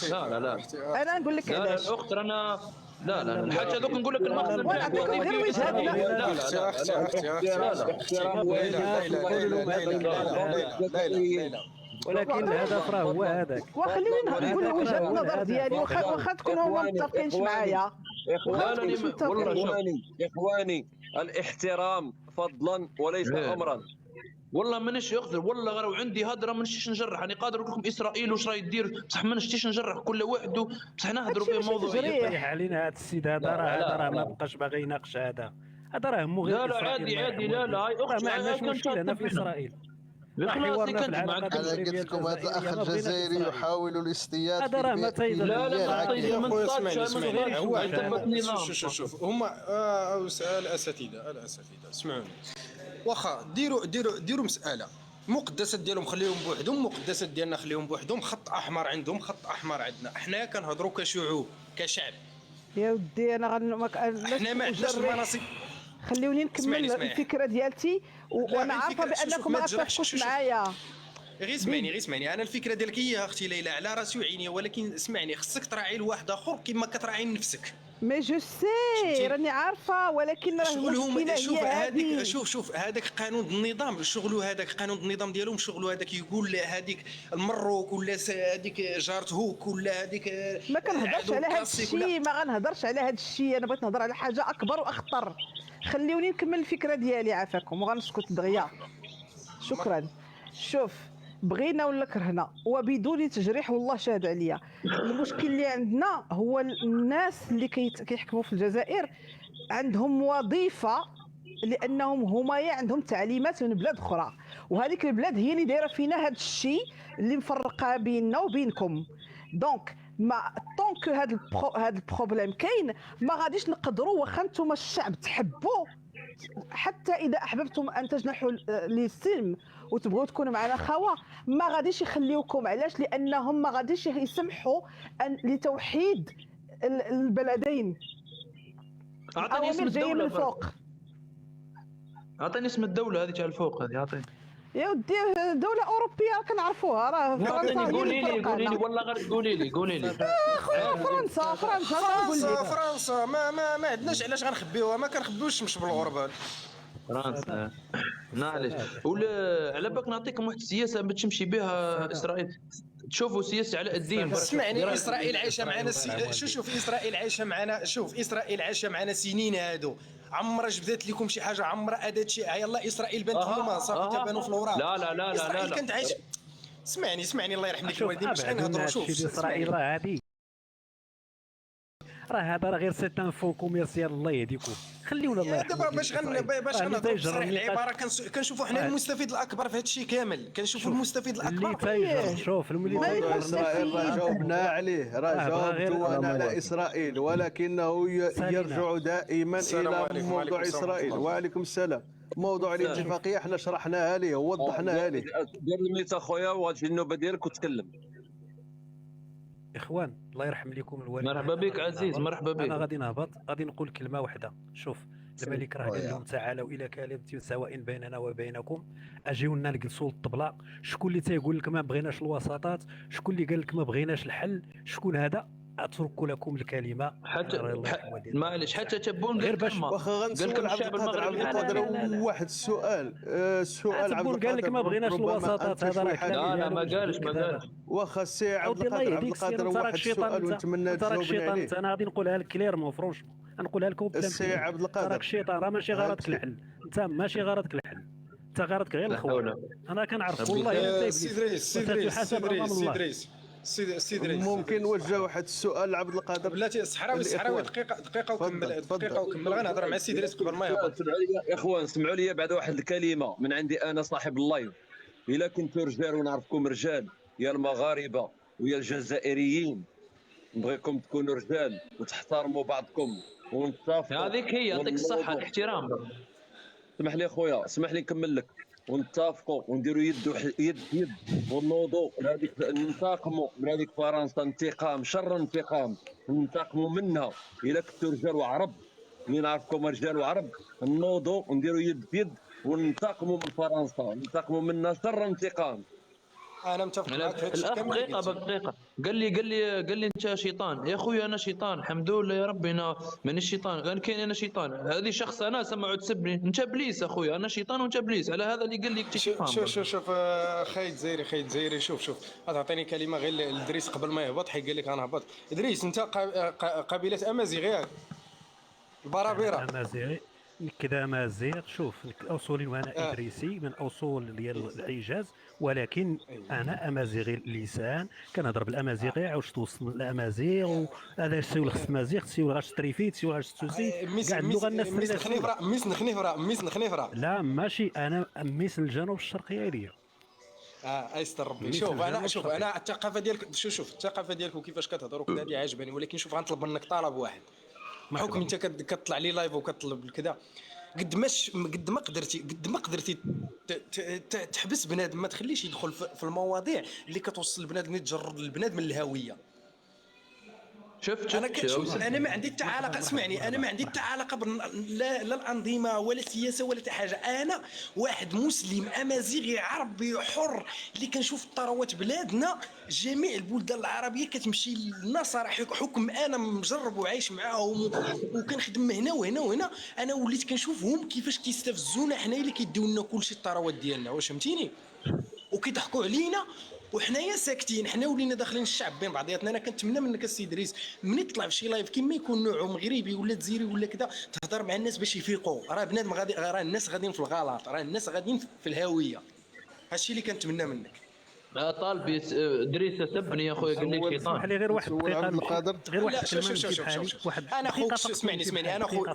لا لا لا انا نقول لك لا لا علاش. الاخت رانا لا لا الحاجه هذوك نقول لك المخزن ونعطيكم غير وجهه لا لا لا احترام ليلى ولكن الهدف راه هو هذاك. وخليني نقول وجهه النظر ديالي واخا تكونوا هما متفقينش معايا. اخواني الاحترام فضلا وليس امرا. والله مانيش يقدر والله غير وعندي هضره مانيش نجرح. انا قادر نقول لكم اسرائيل واش راهي دير بصح ما نشتيش نجرح كل واحد بصح نهضروا في موضوعيه. طيح علينا هذا السيد هذا راه ما بقاش باغي يناقش هذا راه همو غير لا لا عادي لا لا هاي اختي ما عندناش مشكل هنا في اسرائيل. حوارنا في انا قلت لكم هذا الاخ الجزائري يحاول الاصطياد هذا راه ما تايد. لا لا شوف هما الاساتذه اسمعوني. واخا ديروا مساله مقدسات ديالهم خليهم بوحدهم، مقدسات ديالنا خليهم بوحدهم، خط احمر عندهم خط احمر عندنا. حنايا كنهضروا كشعوب كشعب. يا ودي انا حنا ما عندناش المناصب. خليوني نكمل الفكره ديالتي وانا عارفه بانكم ما غتتفقوش معايا. غير اسمعني انا الفكره ديالك هي اختي ليلى على راسي وعيني، ولكن اسمعني خصك تراعي لواحد اخر كما كتراعي نفسك. مي جو سي راني عارفه، ولكن راه المشكله شوف هي هذيك شوف هذاك قانون النظام شغلو، هذاك قانون النظام ديالهم شغلو، هذاك يقول هذيك المروك ولا هذيك جارت هوك ولا هذيك ما كنهضرش على هذا الشيء، ما غنهضرش على هذا الشيء. انا بغيت نهضر على حاجه اكبر واخطر. خليوني نكمل الفكره ديالي عافاكم وغنسكت دغيا. شكرا. شوف بغينا ولا كرهنا وبدون تجريح والله شاهد عليا، المشكل اللي عندنا هو الناس اللي كيحكموا في الجزائر عندهم وظيفه لانهم هما عندهم تعليمات من بلاد اخرى، وهذيك البلاد هي اللي دايره فينا هذا الشيء اللي مفرقه بيننا وبينكم. دونك ما طونك هذا البروبليم كاين ما غاديش نقدروا واخا نتوما الشعب تحبوا، حتى اذا احببتم ان تجنحوا للسلم وتبغوا تكونوا معنا خوا ما غاديش يخليوكم. علاش؟ لانهم ما غاديش يسمحوا لتوحيد البلدين. اعطيني اسم الدوله من الفوق. اعطيني اسم الدوله هذه تاع الفوق هذه اعطيني. يا ودي دولة أوروبية كنعرفوها راه فرنسا. قولي لي والله غير قولي لي خويا فرنسا ما عندناش علاش غنخبيوها، ما كنخبيوش مش بالغربال. فرنسا معليش. ولا على بالك نعطيكم واحد السياسه باش تمشي بها اسرائيل تشوفوا سياسه علاء الدين. اسمعني اسرائيل عايشه معنا شوف اسرائيل عايشه معنا سنين هادو. عمرها جبدات لكم شي حاجه، عمرها ادات شي يلا اسرائيل بنت هما صافي تبانوا في الاوراق. لا اسرائيل كانت عايشه. اسمعني الله يرحم لك الوالدين باش غنهضروا. شوف اسرائيل راه هادي هذا غير سيتان فون كوميرسيال الله يهديكم. خليونا الله يرحم. دابا باش غنهضروا بصريح العباره كنشوفوا حنا المستفيد الاكبر في هذا الشيء كامل. كنشوفوا المستفيد الاكبر شوف موضوع اسرائيل راه جاوبنا عليه، جاوبتوا على اسرائيل، ولكنه يرجع دائما الى موضوع اسرائيل. وعليكم السلام. موضوع الاتفاقيه احنا شرحناها ليه ووضحناها ليه. دير الميت اخويا وغتجي النوبه ديالك وتكلم. اخوان الله يرحم لكم الوالدين. مرحبا بك عزيز مرحبا بك. انا غادي نهبط غادي نقول كلمه واحده. شوف الملك راه قال لهم تعالوا الى كلمه سواء بيننا وبينكم، اجيونا نجلسوا للطبله. شكون اللي تيقول لك ما بغيناش الوساطات؟ شكون اللي قال لك ما بغيناش الحل؟ شكون هذا؟ اترك لكم الكلمه. معليش حتى تبون غير باش واخا غنسول عبد القادر واحد السؤال. عبد قال لك ما بغيناش الوساطات. هذا راه كلام. لا ما قالش واخا السي عبد القادر واحد السؤال ونتمنى تجاوبني عليه. انا غادي نقولها لك كليرمون فرونشمون نقولها لكم السي عبد القادر. راك الشيطان راه ماشي غرضك الحل. انت ماشي غرضك الحل، انت غرضك غير الخوف. انا كنعرف والله. سي دريس ممكن نوجه واحد السؤال لعبد القادر؟ بلاتي الصحراوي دقيقه وكمل غنهضر مع سي دريس قبل ما يهبط. يا اخوان سمعوا لي بعد واحد الكلمه من عندي انا صاحب اللايف. الا كنتوا رجال ونعرفكم رجال يا المغاربه ويا الجزائريين، نبغيكم تكونوا رجال وتحترموا بعضكم ونتفقوا. هذيك هي يعطيك الصحه الاحترام. اسمح لي اخويا اسمح لي نكمل لك. ونتفقوا ونديروا يد ونوضوا ننتقموا من هذيك فرنسا. انتقام شر انتقام ننتقموا منها. الا كنتوا رجال وعرب اللي نعرفكم رجال وعرب نوضوا ونديروا يد وننتقموا من فرنسا، ننتقموا منها شر انتقام. انا متفق معك في هذا الشيء الاخ كامل. دقيقه دقيقه، قال لي انت شيطان. يا خويا انا شيطان الحمد لله يا ربي، انا مانيش شيطان، غير كاين انا شيطان. هذه شخص انا سمعوا تسبني، انت ابليس اخويا، انا شيطان وانت ابليس، على هذا اللي قال لي كنتي شوف شيطان. شوف خايد زيري شوف تعطيني كلمه غير لدريس قبل ما يهبط، حيت قال لك انا هبط. ادريس انت قبيله امازيغ ياك؟ البرابره امازيغي كذا امازيغ. شوف اصولي وانا ادريسي من اصول ديال الحجاز، ولكن انا امازيغي اللسان، كنهضر بالامازيغيه، عاوش توصل الامازيغ وهذا الشيء ولا خص امازيغ تسيو غاش تريفيت تسيو غاش تسوسي كاع اللغه الناس ميس نخنيفره. لا ماشي انا ميس الجنوب الشرقيه ديالي. ايستر ربي. شوف انا الثقافه ديالك، شوف الثقافه ديالك وكيفاش كتهضر وكذا هذه عاجباني، ولكن شوف غنطلب منك طلب واحد. بحكم انت كتطلع لي لايف وكتطلب كذا، قد ما قدرتي تحبس بنادم، ما تخليش يدخل في المواضيع اللي كتوصل البنادم يتجرد البنادم من الهويه. شفت انا ما عندي حتى علاقه، اسمعني، انا ما عندي حتى علاقه لا الانظمه ولا السياسه ولا حتى حاجه. انا واحد مسلم امازيغي عربي حر اللي كنشوف ثروات بلادنا، جميع البلدان العربيه كتمشي لنا صراحه، حكم انا مجرب وعايش معاهم وكنخدم هنا وهنا وهنا، انا وليت كنشوفهم كيفاش كيستفزونا حنايا اللي كيديو لنا كلشي الثروات ديالنا، واش فهمتيني؟ وكيضحكوا علينا وحنايا ساكتين، حنا ولينا داخلين الشعب بين بعضياتنا. انا كنتمنى منك السي ادريس ملي تطلع في شي لايف كيما يكون نوعه مغربي ولا جزيري ولا كذا، تهضر مع الناس باش يفيقوا. راه بنادم غادي، راه الناس غاديين في الغلط، راه الناس غاديين في الهويه. هادشي اللي كنتمنى منك. طالبي ادريس سبني يا خويا، قال لي اسمح شيطان. لي غير واحد دقيقه، غير واحد لا شوف واحد انا اخوك، اسمعني انا اخوك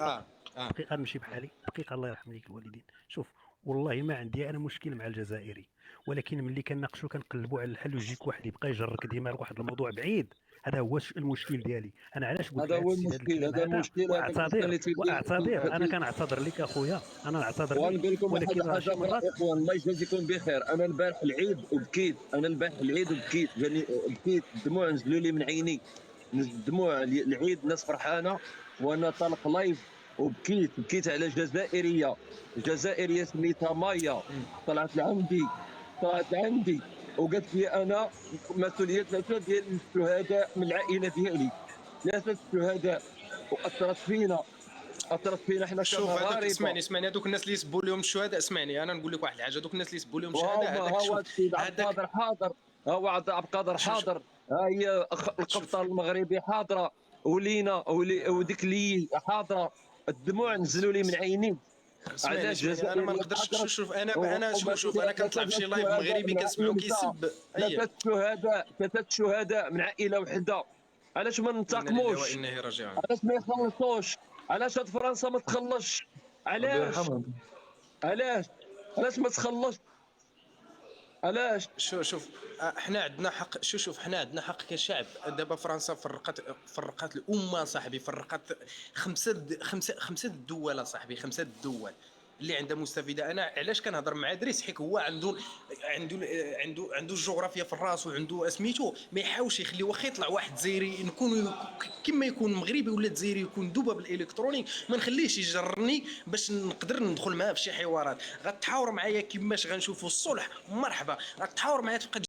دقيقه نمشي بحالي دقيقه، الله يرحم ليك الوالدين. شوف والله ما عندي انا مشكل مع الجزائري، ولكن ملي كنناقشوا كنقلبوا على الحل ويجيك واحد يبقى يجرك ديما لواحد الموضوع بعيد، هذا هو المشكل ديالي. انا علاش قلت هذا هو المشكل، هذا المشكل. واعتذر انا كنعتذر لك اخويا، انا نعتذر لك. ونقول لكم ولكن حاجه اخرى اخوان، الله يجازيكم بخير. انا البارح العيد وبكيت، جاني بكيت، الدموع نزلوا لي من عيني، الدموع العيد، الناس فرحانه وانا طالق لايف وبكيت على جزائريه سميتها مايا، طلعت عندي وقالت لي انا مسؤوليه 3 ديال الشهداء من العائله ديالي، 3 شهداء، واثرت فينا حنا شوف هذوك، كمغاربه. اسمعني هذوك الناس اللي يسبوا لهم الشهداء، اسمعني انا نقول لك واحد الحاجه، هذوك الناس اللي يسبوا لهم الشهداء هو عبد القادر حاضر، ها هي القبطان المغربي حاضره، ولينا وديك لي حاضره، الدموع نزلوا لي من عيني. علاش انا ما نقدرش. شوف انا كنطلع في شي لايف مغربي كنسمعو كيسب 3 شهداء من عائله وحده، علاش ما ننتقموش؟ علاش ما يخلصوش؟ علاش هاد فرنسا ما تخلصش؟ علاش ما تخلص؟ علاش؟ شوف احنا عندنا حق. شوف احنا عندنا حق كشعب. دابا فرنسا فرقت الامه صاحبي، فرقت خمسه الدول صاحبي، 5 الدول اللي عندها مستفيده. انا علاش كنهضر مع دريس؟ حيت هو عنده الجغرافيا في الراس وعنده سميتو، ما يحاولش يخلي واخا يطلع واحد زيري نكون كما يكون مغربي ولا جزائري يكون دوبه بالالكترونيك، ما نخليهش يجرني باش نقدر ندخل معاه في شي حوارات. غتحاور معايا كيفاش غنشوفوا الصلح، مرحبا، غتحاور معايا تبقى